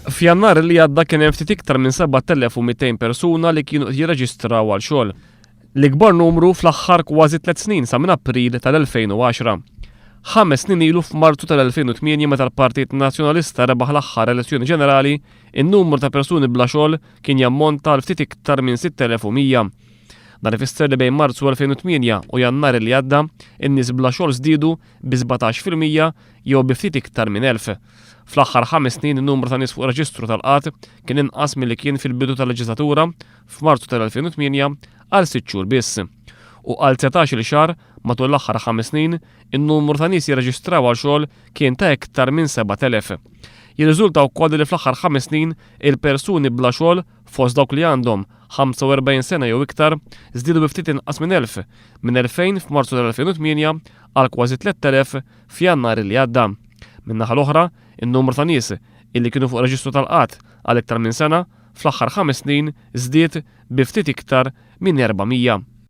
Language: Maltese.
F'Jannar li għadda kien hemm ftit iktar minn 7200 persuna li kienu jirreġistraw għal xogħol. L-ikbar numru fl-aħħar kważi 3 snin sa minn April tal-2010. 5 snin ilu f'Marzu tal-2008 meta l-Partit Nazzjonalista rebaħ l-aħħar elezzjoni ġenerali, in-numru ta' persuni bla xogħol kien jammonta l ftit iktar minn 6100. Dan ifisser li bejn Marzu 2008 u Jannar li għadda, in-nies bla xogħol żdiedu bi 17% jew bi ftit iktar minn 1000. Fl-aħħar 5 snin in-numru ta' nies fuq reġistru tal-qatt kien inqas milli kien fil-bidu tal-leġislatura f'Marzu tal-2008 għal 6 xhur biss. U għal 19 xahar matul l-aħħar 5 snin in-numru ta' nies jirreġistraw għal xogħol kien ta' iktar minn 7000. Jirriżulta wkoll li fl-aħħar 5 snin il-persuni bla xogħol fost dawk li għandhom 45 sena jew iktar żdiedu bi ftit inqas minn 1000 minn 2000 f'Marzu tal-2008 għal kważi 3000 f'Jannar li għadda. Min-naħa l-oħra, in-numru ta' nies illi kienu fuq reġistru tal-qatt għal iktar minn sena fl-aħħar 5 snin żdied bi ftit iktar minn 400.